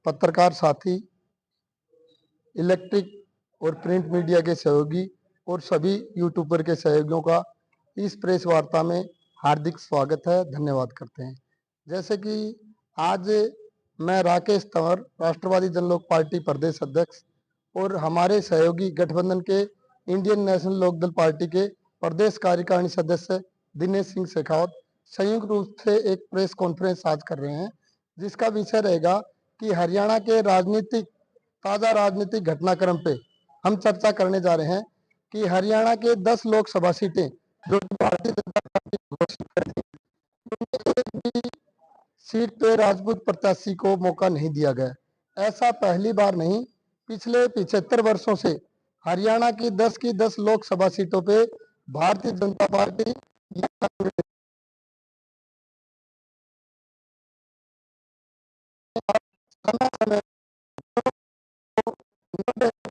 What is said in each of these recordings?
पत्रकार साथी, इलेक्ट्रिक और प्रिंट मीडिया के सहयोगी और सभी यूट्यूबर के सहयोगियों का इस प्रेस वार्ता में हार्दिक स्वागत है, धन्यवाद करते हैं। जैसे कि आज मैं राकेश तंवर, राष्ट्रवादी जनलोक पार्टी प्रदेश अध्यक्ष और हमारे सहयोगी गठबंधन के इंडियन नेशनल लोकदल पार्टी के प्रदेश कार्यकारिणी सदस्य दिनेश सिंह शेखावत संयुक्त रूप से एक प्रेस कॉन्फ्रेंस आज कर रहे हैं, जिसका विषय रहेगा कि हरियाणा के ताज़ा राजनीतिक घटनाक्रम पे हम चर्चा करने जा रहे हैं कि हरियाणा के 10 लोकसभा सीटें जो भारतीय जनता पार्टी घोषित कर दी, एक भी सीट पे राजपूत प्रत्याशी को मौका नहीं दिया गया। ऐसा पहली बार नहीं, पिछले 75 वर्षों से हरियाणा की 10 लोकसभा सीटों पे भारतीय जनता पार्टी समय समय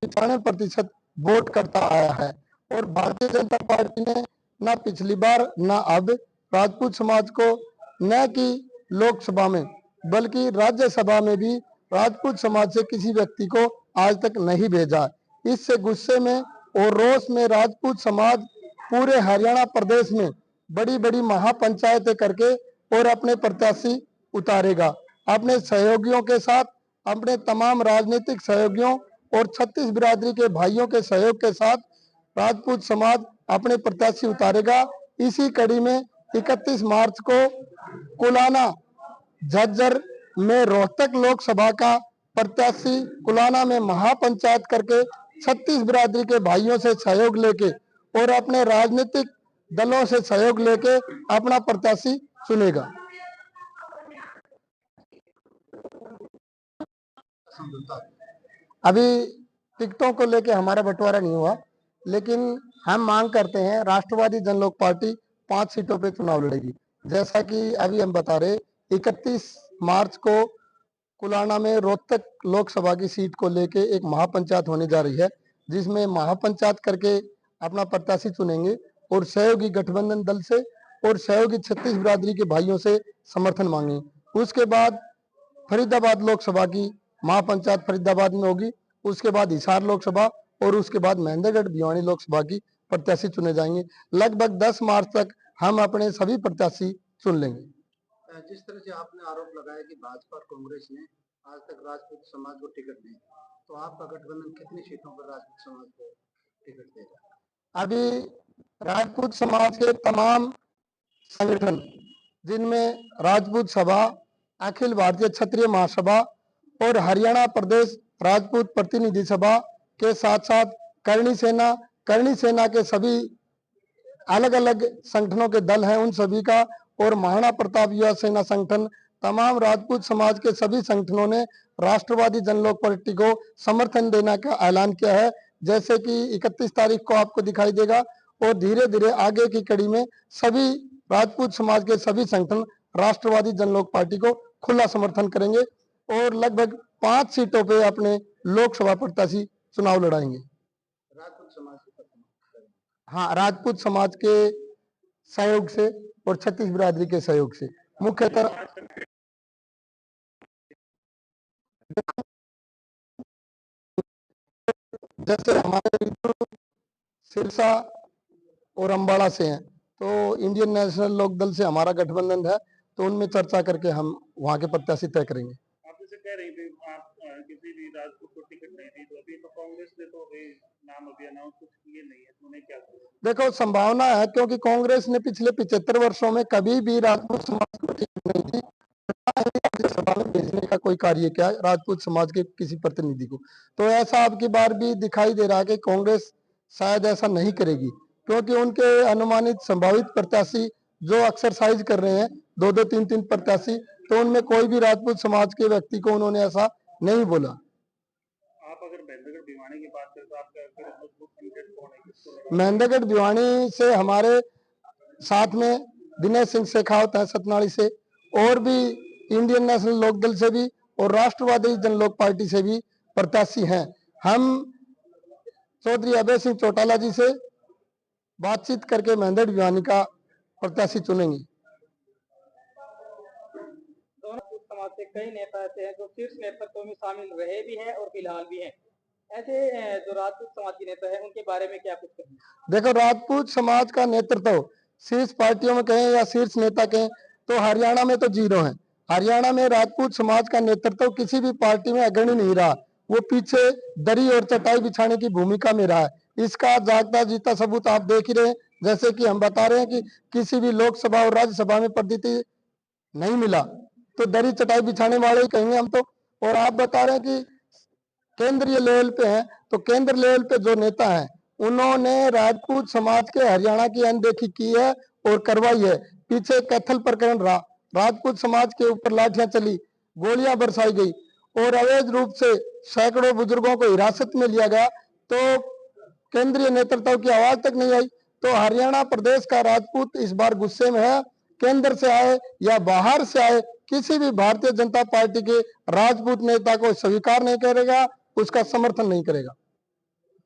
95% वोट करता आया है और भारतीय जनता पार्टी ने न पिछली बार न अब राजपूत समाज को न कि लोकसभा में बल्कि राज्यसभा में भी राजपूत समाज से किसी व्यक्ति को आज तक नहीं भेजा। इससे गुस्से में और रोष में राजपूत समाज पूरे हरियाणा प्रदेश में बड़ी बड़ी महापंचायतें करके और अपने प्रत्याशी उतारेगा। अपने सहयोगियों के साथ, अपने तमाम राजनीतिक सहयोगियों और 36 बिरादरी के भाइयों के सहयोग के साथ राजपूत समाज अपने प्रत्याशी उतारेगा। इसी कड़ी में 31 मार्च को कुलाना झज्जर में रोहतक लोकसभा का प्रत्याशी कुलाना में महापंचायत करके 36 बिरादरी के भाइयों से सहयोग लेके और अपने राजनीतिक दलों से सहयोग लेके अपना प्रत्याशी चुनेगा। अभी टिकटों को लेके हमारा बंटवारा नहीं हुआ, लेकिन हम मांग करते हैं राष्ट्रवादी जनलोक पार्टी 5 सीटों पे चुनाव लड़ेगी। जैसा कि अभी हम बता रहे 31 मार्च को कुलाना में रोहतक लोकसभा की सीट को लेके एक महापंचायत होने जा रही है, जिसमें महापंचायत करके अपना प्रत्याशी चुनेंगे और सहयोगी गठबंधन दल से और सहयोगी 36 बिरादरी के भाइयों से समर्थन मांगेंगे। उसके बाद फरीदाबाद लोकसभा की महापंचायत फरीदाबाद में होगी, उसके बाद हिसार लोकसभा और उसके बाद महेंद्रगढ़ भिवानी लोकसभा की प्रत्याशी चुने जाएंगे। लगभग 10 मार्च तक हम अपने सभी प्रत्याशी चुन लेंगे। जिस तरह से आपने आरोप लगाया कि भाजपा और कांग्रेस ने आज तक राजपूत समाज को टिकट नहीं, तो आपका गठबंधन कितनी सीटों पर राजपूत समाज को टिकट देगा? अभी राजपूत समाज के तमाम संगठन, जिनमें राजपूत सभा, अखिल भारतीय क्षत्रिय महासभा और हरियाणा प्रदेश राजपूत प्रतिनिधि सभा के साथ साथ करणी सेना के सभी अलग अलग संगठनों के दल हैं, उन सभी का और महाराणा प्रताप युवा सेना संगठन, तमाम राजपूत समाज के सभी संगठनों ने राष्ट्रवादी जनलोक पार्टी को समर्थन देने का ऐलान किया है। जैसे कि 31 तारीख को आपको दिखाई देगा और धीरे धीरे आगे की कड़ी में सभी राजपूत समाज के सभी संगठन राष्ट्रवादी जनलोक पार्टी को खुला समर्थन करेंगे और लगभग 5 सीटों पे अपने लोकसभा प्रत्याशी चुनाव लड़ाएंगे। राजपूत समाज हाँ, राजपूत समाज के सहयोग से और 36 बिरादरी के सहयोग से मुख्यतः जैसे हमारे सिरसा और अम्बाड़ा से हैं, तो इंडियन नेशनल लोकदल से हमारा गठबंधन है, तो उनमें चर्चा करके हम वहां के प्रत्याशी तय करेंगे। आप जैसे कह रही थी आप किसी भी राजपूत को टिकट नहीं दी, तो अभी तो कांग्रेस ने तो नाम अभी अनाउंस कुछ किए नहीं है, तो उन्हें क्या करें? देखो, संभावना है, क्योंकि कांग्रेस ने पिछले 75 वर्षों में कभी भी राजपूत समाज को टिकट नहीं दी, राज्यसभा में भेजने का कोई कार्य किया राजपूत समाज के किसी प्रतिनिधि को। तो ऐसा अब की बार भी दिखाई दे रहा है कि कांग्रेस शायद ऐसा नहीं करेगी, क्योंकि उनके अनुमानित संभावित प्रत्याशी जो एक्सरसाइज कर रहे हैं 2-2, 3-3 प्रत्याशी, तो उनमें कोई भी राजपूत समाज के व्यक्ति को उन्होंने ऐसा नहीं बोला। आप अगर महेंद्रगढ़ भिवानी की बात करें तो आपका मजबूत कैंडिडेट कौन है? महेंद्रगढ़ भिवानी से हमारे साथ में दिनेश सिंह शेखावत है सतनाली से, और भी इंडियन नेशनल लोकदल से भी और राष्ट्रवादी जनलोक पार्टी से भी प्रत्याशी हैं। हम चौधरी अभय सिंह चौटाला जी से बातचीत करके महेंद्रगढ़ भिवानी का प्रत्याशी चुनेंगे। दोनों समाज से कई नेता ऐसे हैं जो शीर्ष नेतृत्व में शामिल रहे भी हैं और फिलहाल भी हैं। ऐसे जो राजपूत समाज के नेता हैं उनके बारे में क्या कुछ कहेंगे? देखो, राजपूत समाज का नेतृत्व शीर्ष पार्टियों में कहें या शीर्ष नेता कहें तो हरियाणा में तो जीरो है। हरियाणा में राजपूत समाज का नेतृत्व किसी भी पार्टी में अग्रणी नहीं रहा। वो पीछे दरी और चटाई बिछाने की भूमिका में रहा है। इसका जागता जीता सबूत आप देख ही रहे हैं। जैसे कि हम बता रहे हैं कि किसी भी लोकसभा और राज्यसभा में प्रतिनिधि नहीं मिला तो दरी चटाई बिछाने वाले ही कहेंगे हम तो। और आप बता रहे हैं कि केंद्रीय लेवल पे हैं, तो केंद्र लेवल पे जो नेता हैं उन्होंने राजपूत समाज के हरियाणा की अनदेखी की है और करवाई है। पीछे कैथल प्रकरण रहा, राजपूत समाज के ऊपर लाठियां चली, गोलियां बरसाई गई और अवैध रूप से सैकड़ों बुजुर्गों को हिरासत में लिया गया, तो केंद्रीय नेतृत्व की आवाज तक नहीं आई। तो हरियाणा प्रदेश का राजपूत इस बार गुस्से में है। केंद्र से आए या बाहर से आए, किसी भी भारतीय जनता पार्टी के राजपूत नेता को स्वीकार नहीं करेगा, उसका समर्थन नहीं करेगा।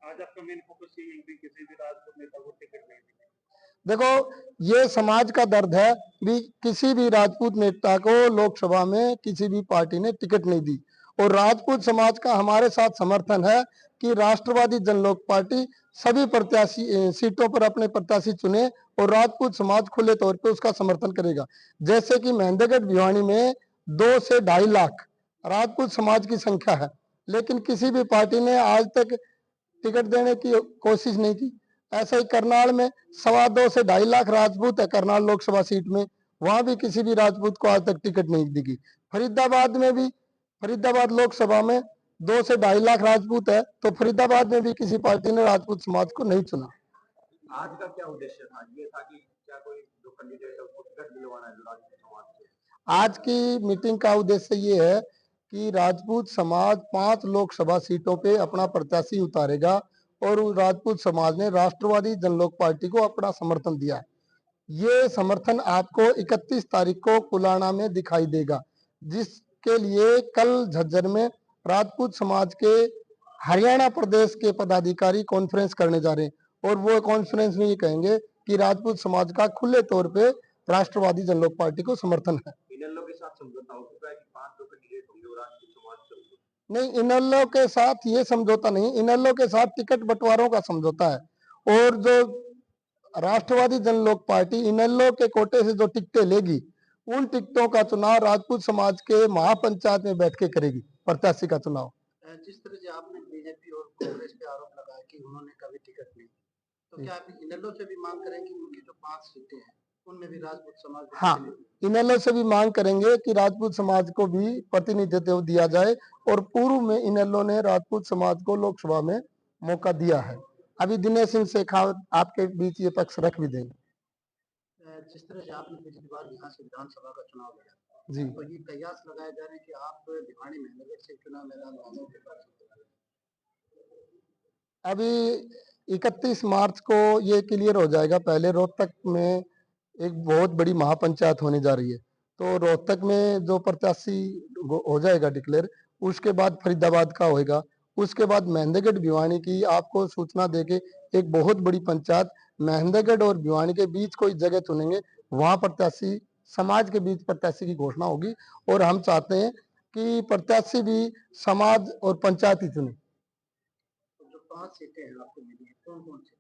आज आपका मेन फोकस ये है कि किसी भी राजपूत नेता को टिकट नहीं मिले। देखो, ये समाज का दर्द है भी किसी भी राजपूत नेता को लोकसभा में किसी भी पार्टी ने टिकट नहीं दी। और राजपूत समाज का हमारे साथ समर्थन है कि राष्ट्रवादी जनलोक पार्टी सभी प्रत्याशी सीटों पर अपने प्रत्याशी चुने और राजपूत समाज खुले तौर पे उसका समर्थन करेगा। जैसे कि महेंद्रगढ़ भिवानी में 2 से 2.5 लाख राजपूत समाज की संख्या है, लेकिन किसी भी पार्टी ने आज तक टिकट देने की कोशिश नहीं की। ऐसे ही करनाल में 2.25 से 2.5 लाख राजपूत है। करनाल लोकसभा सीट में वहां भी किसी भी राजपूत को आज तक टिकट नहीं दी गई। फरीदाबाद में भी, फरीदाबाद लोकसभा में 2 से 2.5 लाख राजपूत है, तो फरीदाबाद में भी किसी पार्टी ने राजपूत समाज को नहीं चुना। आज का क्या उद्देश्य था? ये था कि क्या कोई जो कैंडिडेट है उसको टिकट दिलवाना है जो राजपूत समाज से? आज की मीटिंग का उद्देश्य ये है कि राजपूत समाज 5 लोकसभा सीटों पे अपना प्रत्याशी उतारेगा और उस राजपूत समाज ने राष्ट्रवादी जनलोक पार्टी को अपना समर्थन दिया है। ये समर्थन आपको 31 तारीख को कुलाना में दिखाई देगा, जिसके लिए कल झज्जर में राजपूत समाज के हरियाणा प्रदेश के पदाधिकारी कॉन्फ्रेंस करने जा रहे हैं और वो कॉन्फ्रेंस में ये कहेंगे कि राजपूत समाज का खुले तौर पे राष्ट्रवादी जनलोक पार्टी को समर्थन है। इनेलो के साथ समझौता हो चुका है कि 5 जो कैंडिडेट होंगे वो राजपूत समाज से होंगे। नहीं, इनेलो के साथ ये समझौता नहीं, इनेलो के साथ टिकट बंटवारों का समझौता है। और जो राष्ट्रवादी जनलोक पार्टी इनेलो के कोटे से जो टिकटें लेगी, उन टिकटों का चुनाव राजपूत समाज के महापंचायत में बैठ के करेगी प्रत्याशी का चुनाव। जिस तरह से आपने बीजेपी और कांग्रेस पे आरोप लगाया कि उन्होंने कभी टिकट नहीं, तो क्या आप इनेलो से भी मांग करेंगे कि उनकी जो 5 सीटें हैं उनमें भी राजपूत समाज को हाँ, इनेलो से भी मांग करेंगे कि राजपूत समाज को भी प्रतिनिधित्व दिया जाए और पूर्व में इनेलो ने राजपूत समाज को लोकसभा में मौका दिया है। अभी दिनेश सिंह शेखावत आपके बीच ये पक्ष रख भी देंगे। जिस तरह से आपने पिछली बार यहाँ से विधानसभा का चुनाव लड़ा जी, तो ये कयास लगाए जा रहे हैं कि आप भिवानी महेंद्रगढ़ से चुनाव मैदान में आने के बाद अभी 31 मार्च को ये क्लियर हो जाएगा। पहले रोहतक में एक बहुत बड़ी महापंचायत होने जा रही है, तो रोहतक में जो प्रत्याशी हो जाएगा डिक्लेयर, उसके बाद फरीदाबाद का होएगा, उसके बाद महेंद्रगढ़ भिवानी की आपको सूचना देके एक बहुत बड़ी पंचायत महेंद्रगढ़ और भिवानी के बीच कोई जगह चुनेंगे, वहां प्रत्याशी समाज के बीच प्रत्याशी की घोषणा होगी। और हम चाहते हैं कि प्रत्याशी भी समाज और पंचायत ही चुने। जो 5 सीटें हैं आपको मिली है कौन कौन सी?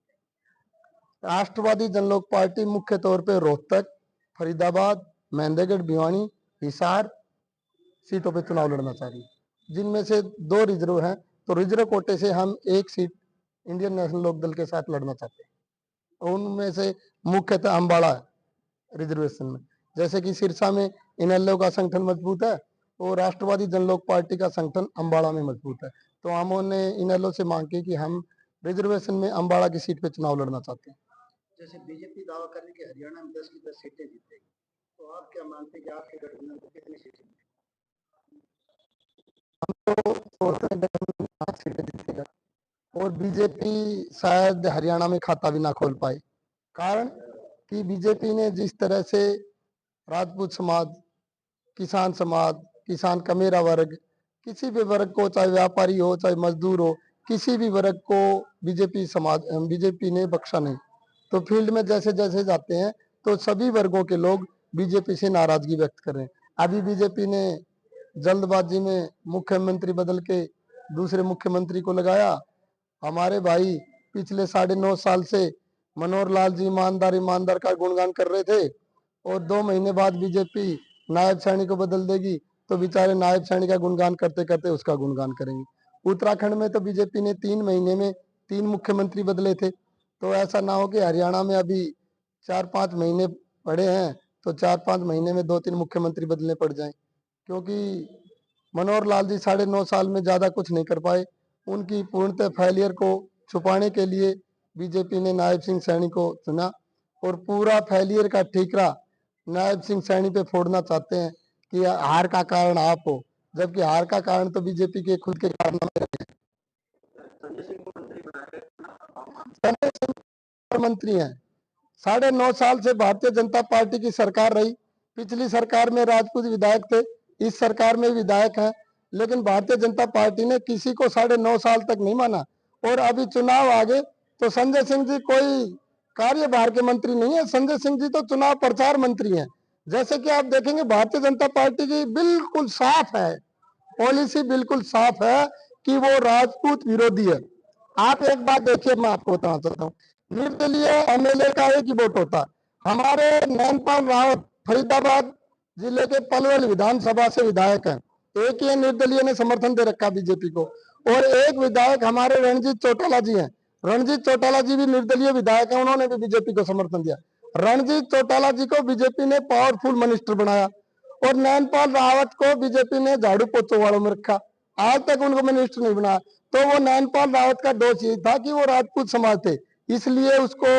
राष्ट्रवादी जनलोक पार्टी मुख्य तौर पे रोहतक, फरीदाबाद, महेंद्रगढ़ भिवानी, हिसार सीटों पे चुनाव लड़ना चाह रही है, जिनमें से 2 रिजर्व हैं। तो रिजर्व कोटे से हम 1 सीट इंडियन नेशनल लोक दल के साथ लड़ना चाहते हैं। उनमें से मुख्यतः अम्बाड़ा है रिजर्वेशन में। जैसे कि सिरसा में इनेलो का संगठन मजबूत है और राष्ट्रवादी जनलोक पार्टी का संगठन अम्बाड़ा में मजबूत है, तो हमने इनेलो से मांग की कि हम रिजर्वेशन में अम्बाड़ा की सीट पे चुनाव लड़ना चाहते हैं। जैसे बीजेपी दावा कर रही है कि हरियाणा में 10 की 10 सीटें जीतेगी, तो आप क्या मानते हैं कि आपके गठबंधन को कितनी सीटें मिलेंगी? तो सोचते हैं कि 5 सीटें जीतेगा और बीजेपी शायद हरियाणा में खाता भी ना खोल पाए। कारण कि बीजेपी ने जिस तरह से राजपूत समाज, किसान कमेरा वर्ग, किसी भी वर्ग को, चाहे व्यापारी हो चाहे मजदूर हो, किसी भी वर्ग को बीजेपी ने बख्शा नहीं। तो फील्ड में जैसे जैसे जाते हैं तो सभी वर्गों के लोग बीजेपी से नाराजगी व्यक्त कर रहे हैं। अभी बीजेपी ने जल्दबाजी में मुख्यमंत्री बदल के दूसरे मुख्यमंत्री को लगाया। हमारे भाई पिछले 9.5 साल से मनोहर लाल जी ईमानदार ईमानदार का गुणगान कर रहे थे, और 2 महीने बाद बीजेपी नायब सैनी को बदल देगी तो बेचारे नायब सैनी का गुणगान करते करते उसका गुणगान करेंगे। उत्तराखंड में तो बीजेपी ने 3 महीने में 3 मुख्यमंत्री बदले थे, तो ऐसा ना हो कि हरियाणा में अभी 4-5 महीने पड़े हैं तो 4-5 महीने में 2-3 मुख्यमंत्री बदलने पड़ जाएं, क्योंकि मनोहर लाल जी 9.5 साल में ज्यादा कुछ नहीं कर पाए। उनकी पूर्णतः फेलियर को छुपाने के लिए बीजेपी ने नायब सिंह सैनी को चुना, और पूरा फेलियर का ठीकरा नायब सिंह सैनी पे फोड़ना चाहते हैं कि हार का कारण आप हो, जबकि हार का कारण तो बीजेपी के खुद के कारनामे रहे हैं। संजय सिंह मंत्री हैं। 9.5 साल से भारतीय जनता पार्टी की सरकार रही। पिछली सरकार में राजपूत विधायक थे, इस सरकार में विधायक हैं, लेकिन भारतीय जनता पार्टी ने किसी को 9.5 साल तक नहीं माना। और अभी चुनाव आ गए तो संजय सिंह जी कोई कार्यभार के मंत्री नहीं है, संजय सिंह जी तो चुनाव प्रचार मंत्री हैं। जैसे कि आप देखेंगे भारतीय जनता पार्टी की बिल्कुल साफ है, पॉलिसी बिल्कुल साफ है कि वो राजपूत विरोधी है। आप एक बात देखिए, मैं आपको बताना चाहता हूँ, निर्दलीय एमएलए का एक ही वोट होता है। हमारे नैनपाल रावत फरीदाबाद जिले के पलवल विधानसभा से विधायक हैं, एक ही निर्दलीय ने समर्थन दे रखा बीजेपी को, और एक विधायक हमारे रणजीत चौटाला जी हैं। रणजीत चौटाला जी भी निर्दलीय विधायक हैं, उन्होंने भी बीजेपी को समर्थन दिया। रणजीत चौटाला जी को बीजेपी ने पावरफुल मिनिस्टर बनाया, और नैनपाल रावत को बीजेपी ने झाड़ू पोछो वालों में रखा, आज तक उनको मिनिस्टर नहीं बनाया। तो वो नैनपाल रावत का दोष ये था कि वो राजपूत समाज थे, इसलिए उसको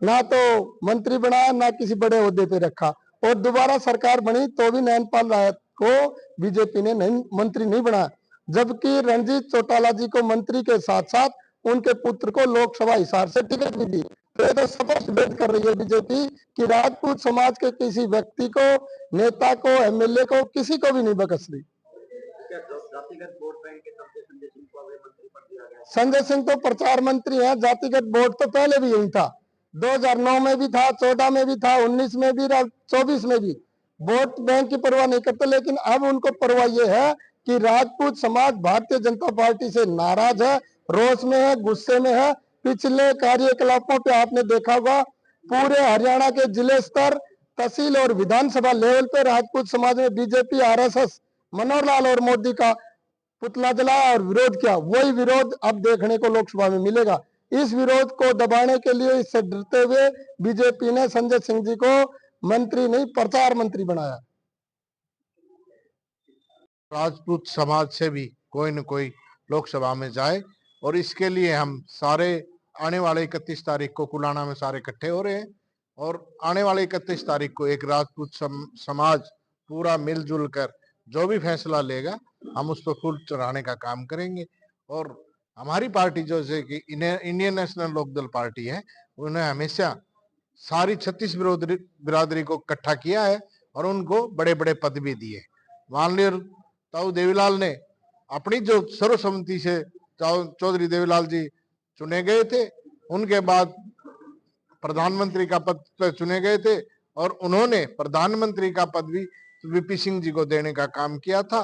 ना तो मंत्री बनाया ना किसी बड़े ओहदे पे रखा, और दोबारा सरकार बनी तो भी नैनपाल रावत को बीजेपी ने मंत्री नहीं बनाया, जबकि रणजीत चौटाला जी को मंत्री के साथ साथ उनके पुत्र को लोकसभा हिसार से टिकट भी दी। तो ये तो स्पष्ट भेद कर रही है बीजेपी कि राजपूत समाज के किसी व्यक्ति को, नेता को, एमएलए को, किसी को भी नहीं बख्श रही। जातिगत वोट बैंक के चलते संजय सिंह को अगले मंत्री पद दिया गया। संजय सिंह तो प्रचार मंत्री हैं, जातिगत वोट तो पहले भी यही था, 2009 में भी था, 14 में भी था, 19 में भी, 24 में भी। वोट बैंक की परवाह नहीं करते, लेकिन अब उनको परवाह यह है कि राजपूत समाज भारतीय जनता पार्टी से नाराज है, रोष में है, गुस्से में है। पिछले कार्यकलापों पे आपने देखा होगा, पूरे हरियाणा के जिले स्तर, तहसील और विधानसभा लेवल पे राजपूत समाज में बीजेपी, आरएसएस, मनोहर लाल और मोदी का पुतला जलाया और विरोध किया। वही विरोध अब देखने को लोकसभा में मिलेगा। इस विरोध को दबाने के लिए, इससे डरते हुए बीजेपी ने संजय सिंह जी को मंत्री नहीं प्रचार मंत्री बनाया। राजपूत समाज से भी कोई न कोई लोकसभा में जाए, और इसके लिए हम सारे आने वाले 31 तारीख को कुलाना में सारे इकट्ठे हो रहे हैं, और आने वाले 31 तारीख को एक राजपूत समाज पूरा मिलजुल कर जो भी फैसला लेगा हम उस पर फूल चढ़ाने का काम करेंगे। और हमारी पार्टी जो है कि इंडियन नेशनल लोकदल पार्टी है, उन्हें हमेशा सारी 36 बिरादरी को इकट्ठा किया है और उनको बड़े बड़े पद भी दिए। माननीय ताऊ देवीलाल ने अपनी जो सर्वसम्मति से चौधरी देवीलाल जी चुने गए थे, उनके बाद प्रधानमंत्री का पद पर चुने गए थे, और उन्होंने प्रधानमंत्री का पद भी वीपी सिंह जी को देने का काम किया था,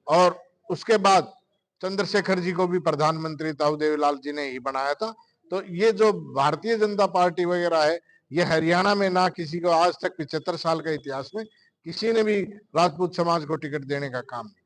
और उसके बाद चंद्रशेखर जी को भी प्रधानमंत्री ताऊ देवीलाल जी ने ही बनाया था। तो ये जो भारतीय जनता पार्टी वगैरह है, ये हरियाणा में ना किसी को आज तक 75 साल का इतिहास में किसी ने भी राजपूत समाज को टिकट देने का काम नहीं।